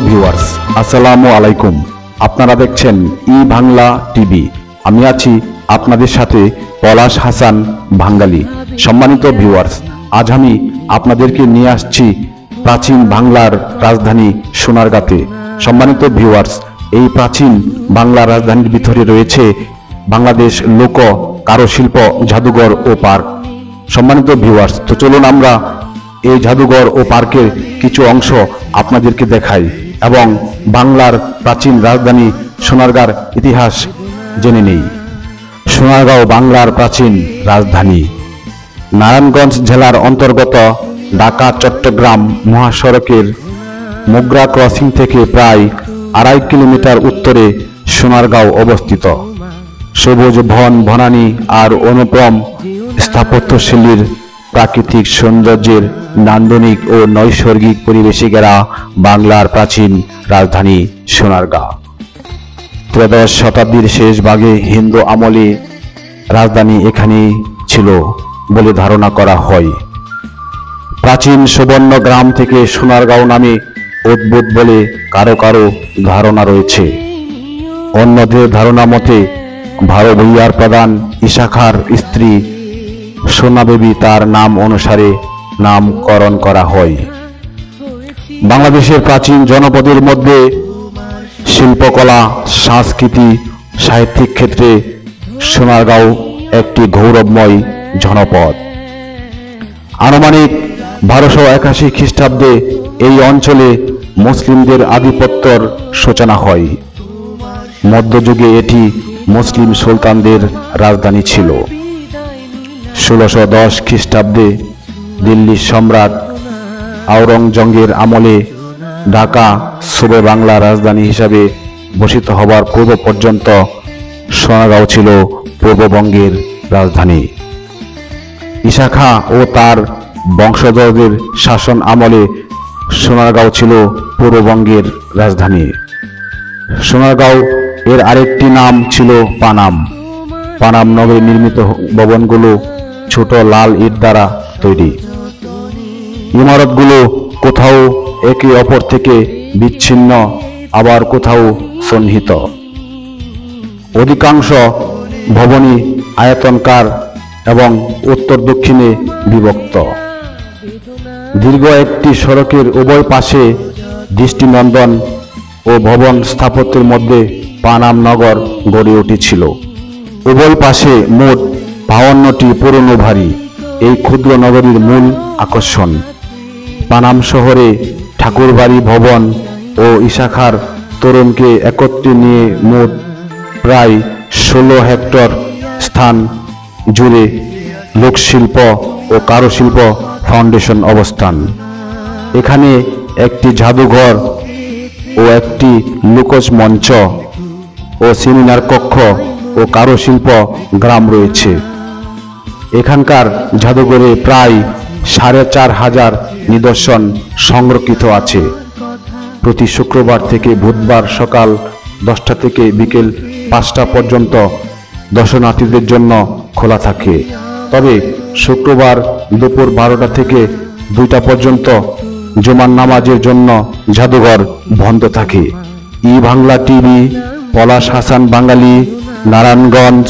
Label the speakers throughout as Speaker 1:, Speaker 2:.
Speaker 1: Viewers, আসসালামু আলাইকুম। আপনারা দেখছেন ই বাংলা টিভি। আমি আছি আপনাদের সাথে পলাশ হাসান বাঙালি। সম্মানিত ভিউয়ার্স, আজ আমি আপনাদেরকে নিয়ে আসছি প্রাচীন বাংলার রাজধানী সোনারগাঁতে। সম্মানিত ভিউয়ার্স, এই প্রাচীন বাংলার রাজধানীর ভিতরে রয়েছে বাংলাদেশ লোক কারুশিল্প জাদুঘর ও পার্ক। সম্মানিত ভিউয়ার্স, তো চলুন আমরা এই জাদুঘর ও পার্কের কিছু অংশ আপনাদেরকে দেখাই এবং বাংলার প্রাচীন রাজধানী সোনারগাঁর ইতিহাস জেনে নেই। সোনারগাঁও বাংলার প্রাচীন রাজধানী। নারায়ণগঞ্জ জেলার অন্তর্গত ঢাকা চট্টগ্রাম মহাসড়কের মোগরা ক্রসিং থেকে প্রায় 2.5 কিলোমিটার উত্তরে সোনারগাঁও অবস্থিত। সবুজ বন বনানী আর অনুপম স্থাপত্যশৈলীর প্রাকৃতিক সৌন্দর্যের নান্দনিক ও নৈসর্গিক পরিবেশে ঘেরা বাংলার প্রাচীন রাজধানী সোনারগাঁ। ত্রয়োদশ শতাব্দীর শেষ ভাগে হিন্দু আমলে রাজধানী এখানেই ছিল বলে ধারণা করা হয়। প্রাচীন সুবর্ণ গ্রাম থেকে সোনারগাঁও নামে উদ্ভূত বলে কারো কারো ধারণা রয়েছে। অন্যদের ধারণা মতে ভারত ভূঁইয়ার প্রধান ইশাখার স্ত্রী সোনাবেবী তার নাম অনুসারে নামকরণ করা হয়। বাংলাদেশের প্রাচীন জনপদের মধ্যে শিল্পকলা, সংস্কৃতি, সাহিত্যিক ক্ষেত্রে সোনারগাঁও একটি গৌরবময় জনপদ। আনুমানিক 1281 খ্রিস্টাব্দে এই অঞ্চলে মুসলিমদের আধিপত্যের সূচনা হয়। মধ্যযুগে এটি মুসলিম সুলতানদের রাজধানী ছিল। 1610 খ্রিস্টাব্দে দিল্লির সম্রাট আওরঙ্গজেবের আমলে ঢাকা সুবে বাংলা রাজধানী হিসাবে ভূষিত হবার পূর্ব পর্যন্ত সোনারগাঁও ছিল পূর্ববঙ্গের রাজধানী। ইশাখা ও তার বংশধরদের শাসন আমলে সোনারগাঁও ছিল পূর্ববঙ্গের রাজধানী। সোনারগাঁও এর আরেকটি নাম ছিল পানাম। পানাম নগরে নির্মিত ভবনগুলো ছোট লাল ইট দ্বারা তৈরি। ইমারতগুলো কোথাও একে অপর থেকে বিচ্ছিন্ন, আবার কোথাও সন্নিহিত। অধিকাংশ ভবনই আয়তনকার এবং উত্তর দক্ষিণে বিভক্ত। দীর্ঘ একটি সড়কের উভয় পাশে দৃষ্টিনন্দন ও ভবন স্থাপত্যের মধ্যে পানাম নগর গড়ে উঠেছিল। উভয় পাশে মোট 52টি পুরনো বাড়ি এই ক্ষুদ্র নগরীর মূল আকর্ষণ। পানাম শহরে ঠাকুরবাড়ি ভবন ও ইশাখার তোরণকে একত্রে নিয়ে মোট প্রায় 16 হেক্টর স্থান জুড়ে লোকশিল্প ও কারুশিল্প ফাউন্ডেশন অবস্থান। এখানে একটি জাদুঘর ও একটি লোকজ মঞ্চ ও সেমিনার কক্ষ ও কারুশিল্প গ্রাম রয়েছে। এখানকার জাদুঘরে প্রায় 4500 নিদর্শন সংরক্ষিত আছে। প্রতি শুক্রবার থেকে বুধবার সকাল 10টা থেকে বিকেল 5টা পর্যন্ত দর্শনার্থীদের জন্য খোলা থাকে। তবে শুক্রবার দুপুর 12টা থেকে 2টা পর্যন্ত জুমার নামাজের জন্য জাদুঘর বন্ধ থাকে। ই বাংলা টিভি, পলাশ হাসান বাঙালি, নারায়ণগঞ্জ,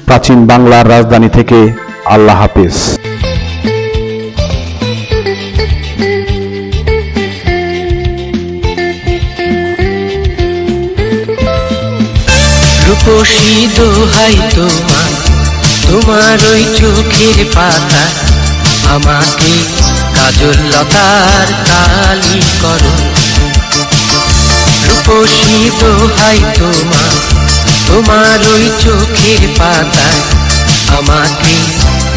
Speaker 1: প্রাচীন বাংলার রাজধানী থেকে। আল্লাহ হাফেজ।
Speaker 2: রূপসী দোহাই তোমার, তোমার ওই চোখের পাতা আমাকে কাজল লতার কালি করো। রূপসী দোহাই তোমার, তোমার ওই চোখের পাতা আমাকে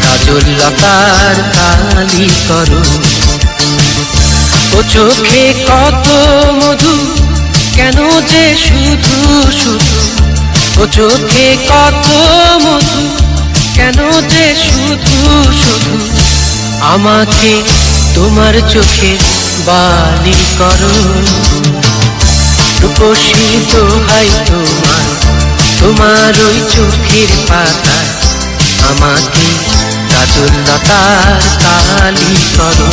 Speaker 2: কাজল লতার কালি করো। ও চোখে কত মধু, কেন যে শুধু শুধু, ও চোখে কত মধু, কেন যে শুধু শুধু আমাকে তোমার চোখে বালি করো। রূপসী দোহাই তোমার, তোমার ওই চোখের পাতা আমাকে কাজল লতার কালি করো।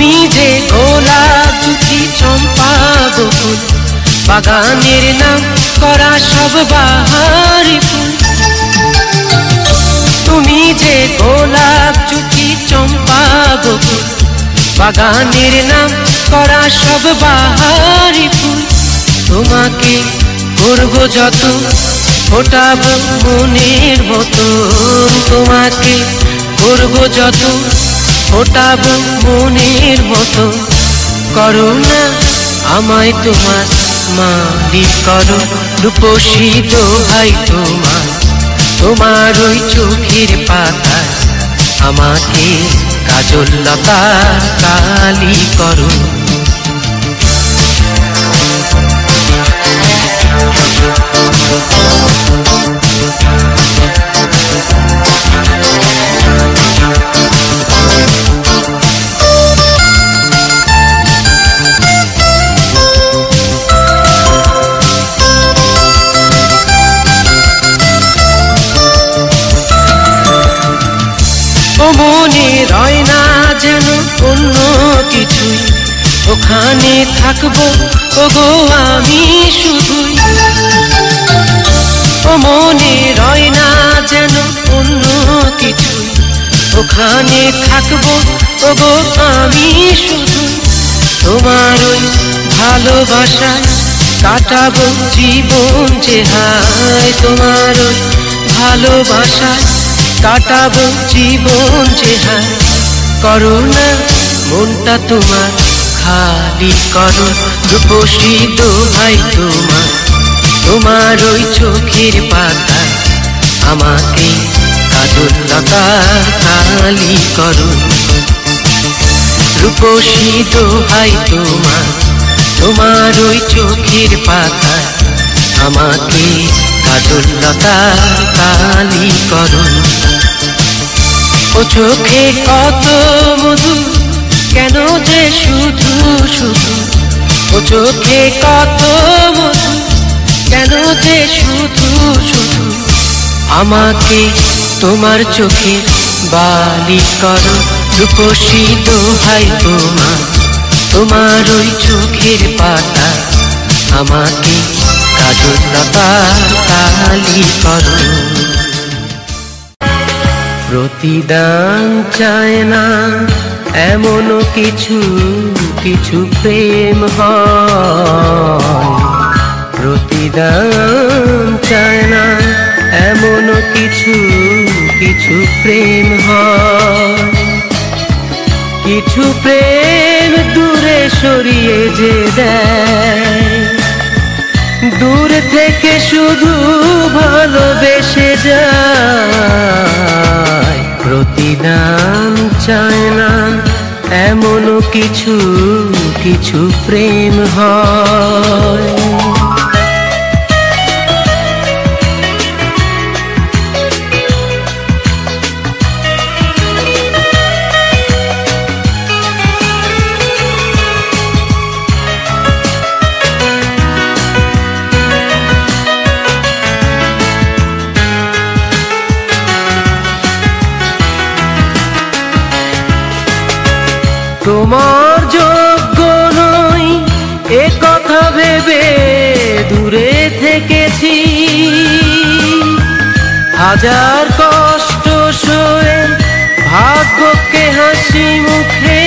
Speaker 2: তুমি যে গোলাপ জুটি চম্পা বকুল বাগানের নাম করা সব বাহারি ফুল তুমি যে গোলাপ জুটি চম্পা বকুল বাগানের নাম করা সব বাহারি ফুল তোমাকে করব যত ফোটাবো মনের মতো তোমাকে করব যত ফোটাবো মনের মতো করো না আমায় তোমার মালিক করো রূপসী দোহাই তোমার তোমার ওই চোখের পাতা আমাকে কাজল লতা কালি করো মনে রয় না যেন অন্য কিছুই ওখানে থাকবো ওগো আমি শুধুই ও মনে রয় না যেন অন্য কিছুই ওখানে থাকবো ওগো আমি শুধুই তোমার ওই ভালোবাসায় কাটাবো জীবন যে হায় তোমার ওই ভালোবাসায় কাটাবো জীবন যে হায় করো না মনটা তোমার খালি করো রূপসী দোহাই তোমার তোমার ওই চোখের পাতা আমাকে কাজল লতা কালি করো রূপসী দোহাই তোমার তোমার ওই চোখের পাতা আমাকে কাজল লতা কালি করো ও চোখে কত মধু কেন যে শুধু শুধু ও চোখে কত মধু কেন যে শুধু শুধু আমাকে তোমার চোখে বালি করো রূপসী দোহাই তোমার তোমার ওই চোখের পাতা আমাকে কাজল লতা কালি করো প্রতিদান চায় না এমনও কিছু কিছু প্রেম হয় প্রতিদান চায় না এমনও কিছু কিছু প্রেম হয় কিছু প্রেম দূরে সরিয়ে যে দেয় দূর থেকে শুধু ভালোবেসে যায় প্রতিদান চায় না এমনও কিছু কিছু প্রেম হয় তোমার যোগ্য নই এ কথা ভেবে দূরে থেকেছি হাজার কষ্ট সয়ে ভাগ্যকে হাসি মুখে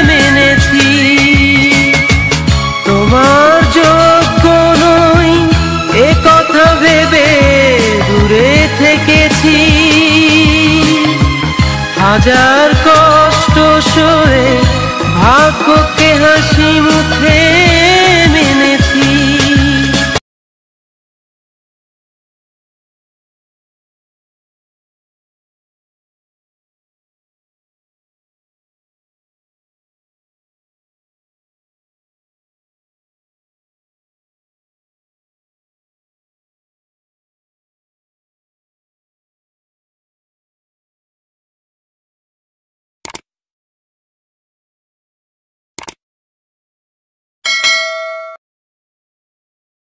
Speaker 2: মেনেছি তোমার যোগ্য নই এ কথা ভেবে দূরে থেকেছি হাজার কষ্ট সয়ে ভাগ্যকে হাসি মুখে